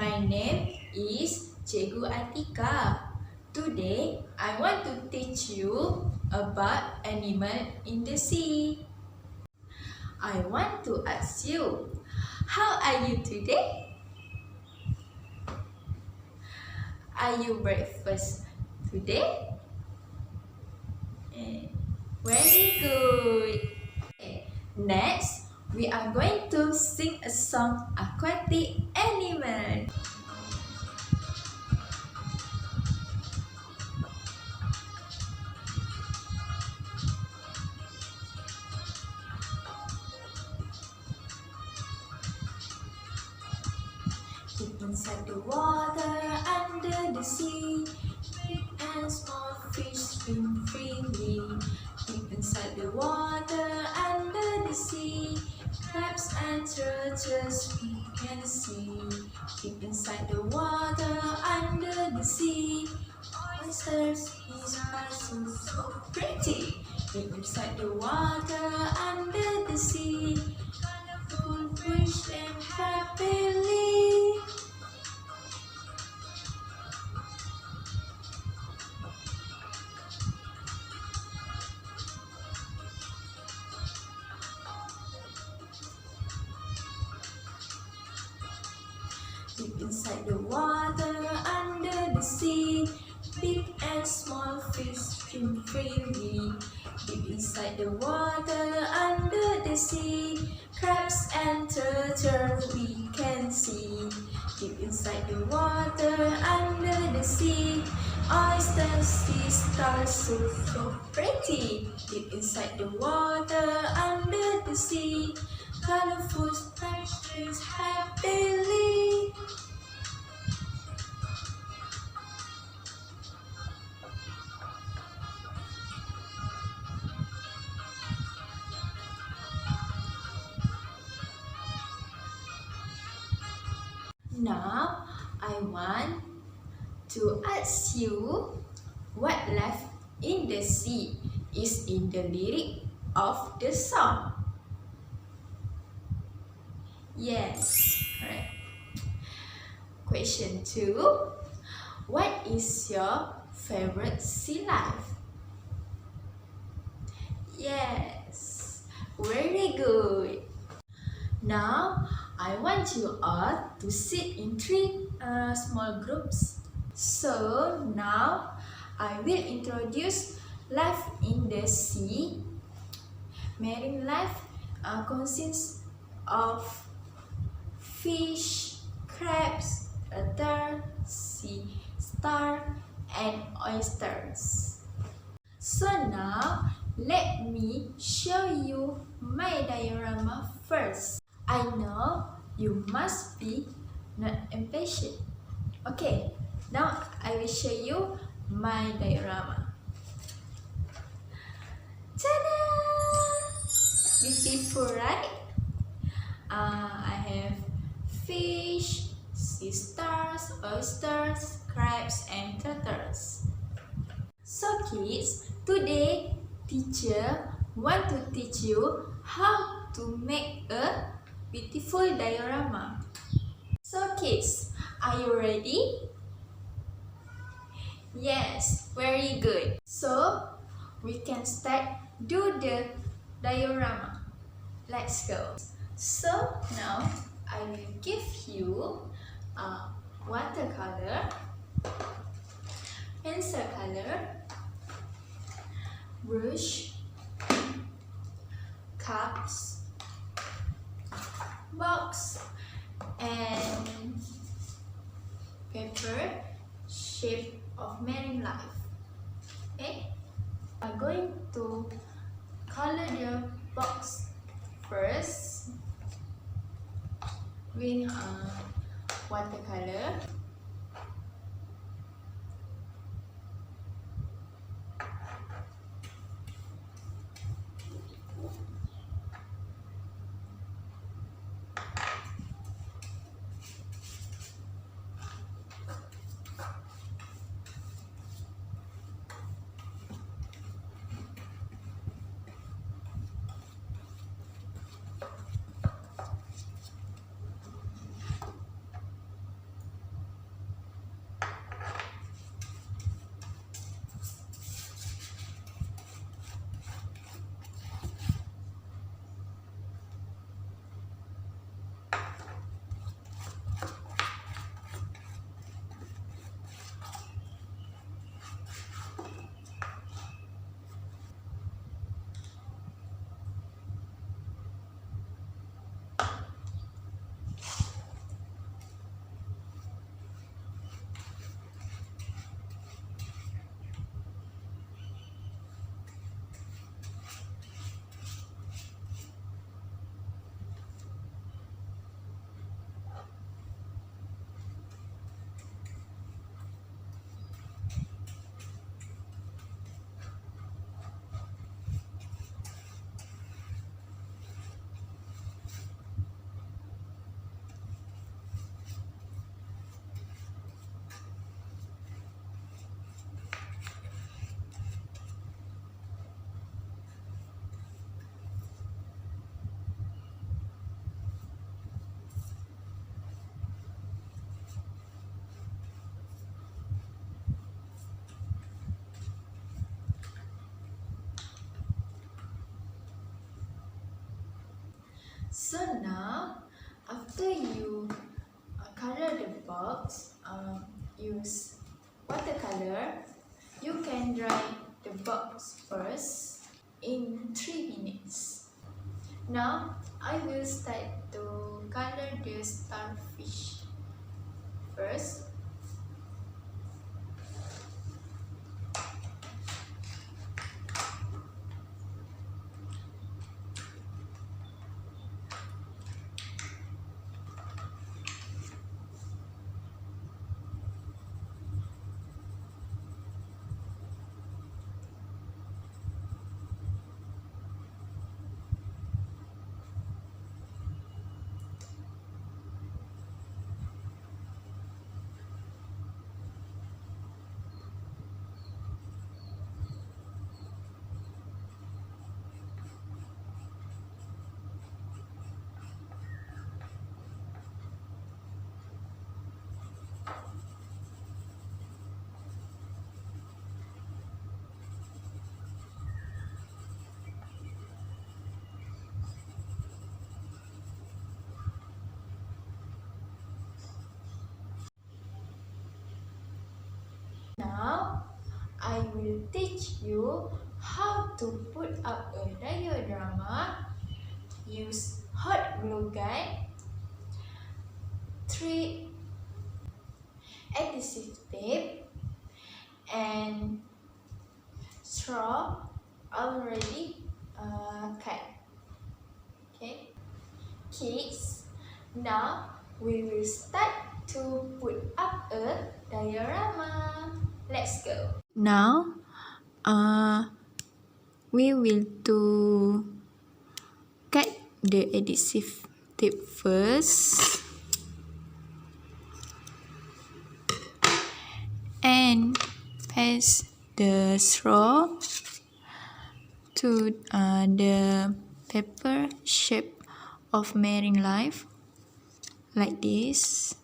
My name is Cikgu Atika. Today, I want to teach you about animal in the sea. I want to ask you, how are you today? Are you breakfast today? Very good. Next, we are going to sing a song aquatic animal. Deep inside the water, under the sea, big and small fish swim freely. Deep inside the water, under the sea, crabs and turtles we can see. Deep inside the water, under the sea, oysters are so pretty. Deep inside the water, under the sea, colorful fish and happily. Deep inside the water, under the sea, big and small fish swim freely. Deep inside the water, under the sea, crabs and turtles we can see. Deep inside the water, under the sea, oysters, sea stars so pretty. Deep inside the water, under the sea, colorful fish happily. Now, I want to ask you what life in the sea is in the lyric of the song. Yes, correct. Question 2. What is your favorite sea life? Yes, very good. Now, I want you all to sit in 3 small groups. So, now I will introduce life in the sea. Marine life consists of fish, crabs, turtle, sea star, and oysters. So now, let me show you my diorama first. I know you must be not impatient. Okay, now I will show you my diorama. Ta-da! Beautiful, right? I have fish, sea stars, oysters, crabs, and turtles. So kids, today teacher want to teach you how to make a beautiful diorama. So kids, are you ready? Yes, very good. So we can start do the diorama. Let's go. So now I will give you a watercolor, pencil color, brush, cups, box, and paper shape of marine life. Okay, I'm going to color the box first with watercolor. So now, after you color the box, use watercolor, you can dry the box first in 3 minutes. Now, I will start to color the starfish first. Now, I will teach you how to put up a diorama. Use hot glue gun, 3 adhesive tape, and straw already cut. Okay, kids, now we will start to put up a diorama. Let's go. Now, we will to cut the adhesive tape first and paste the straw to the paper shape of marine life like this.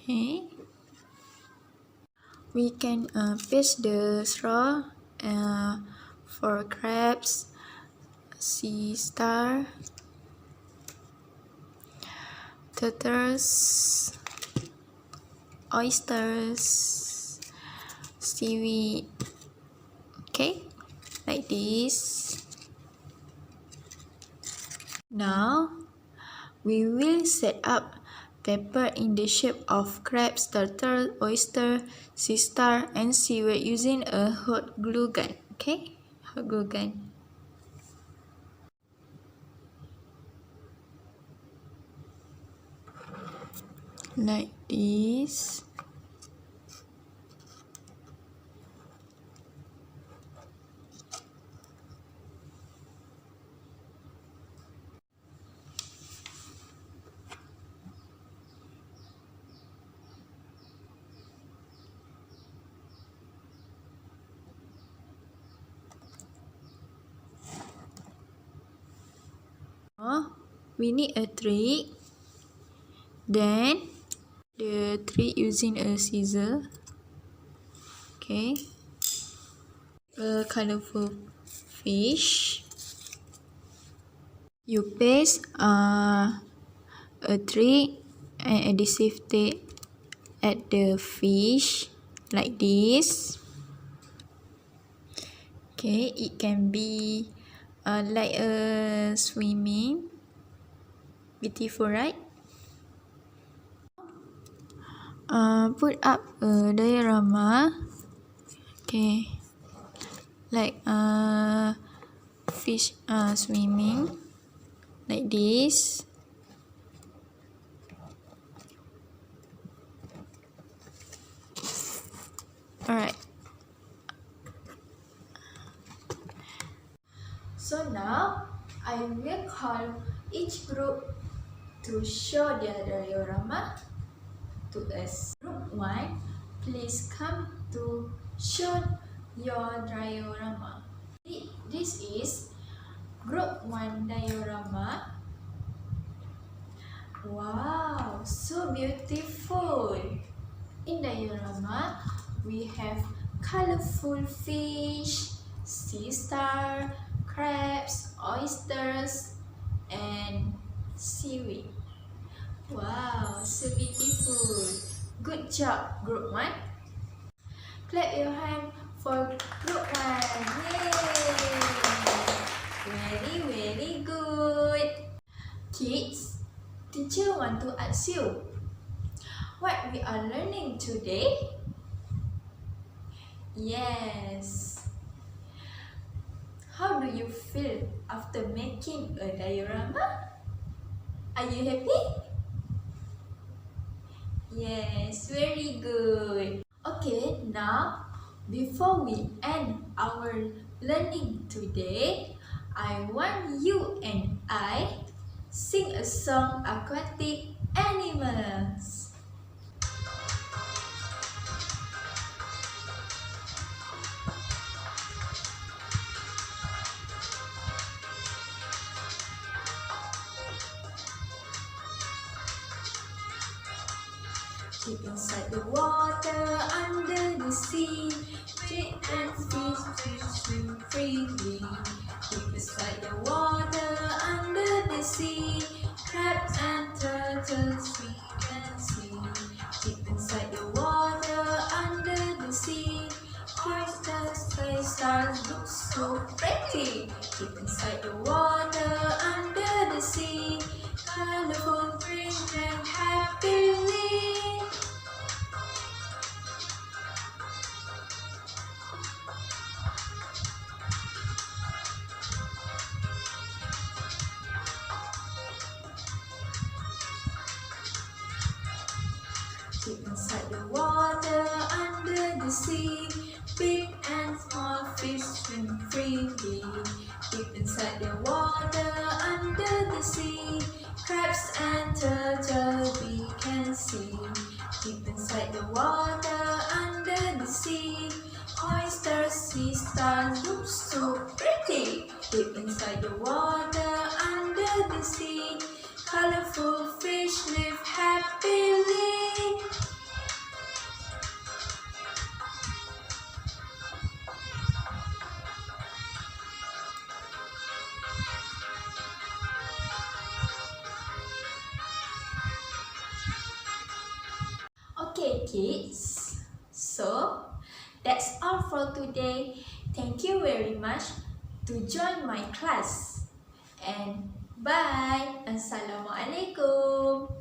Okay, we can paste the straw for crabs, sea star, turtles, oysters, seaweed. Okay, like this. Now we will set up paper in the shape of crabs, turtle, oyster, sea star, and seaweed using a hot glue gun. Okay, hot glue gun. Like this. We need a trick. Then the trick using a scissor. Okay, a colorful fish. You paste a trick and adhesive tape at the fish like this. Okay, it can be like a swimming. Beautiful, right? Put up a diorama. Okay, like fish swimming like this. Alright. So now, I will call each group to show their diorama to us. Group 1, please come to show your diorama. This is Group 1 diorama. Wow, so beautiful! In diorama, we have colorful fish, sea star, crabs, oysters, and seaweed. Wow, so beautiful. Good job, group 1. Clap your hand for group 1. Yay! Very good. Kids, teacher want to ask you, what we are learning today? Yes. How do you feel after making a diorama? Are you happy? Yes, very good. Okay, now before we end our learning today, I want you and I sing a song aquatic animals. Deep inside the water, under the sea, fish and fish swim freely. Deep inside the water, under the sea, crabs and turtles we can see. Deep inside the water, under the sea, oysters, space stars look so pretty. Deep inside the water, under the sea, colorful green and happily. Deep inside the water, under the sea, big and small fish swim freely. Deep inside the water, under the sea, crabs and turtles we can see. Deep inside the water, under the sea, oysters, sea stars look so pretty. Deep inside the water, under the sea, colorful fish live happily. Okay, kids. So, that's all for today. Thank you very much to join my class. And bye. Assalamualaikum.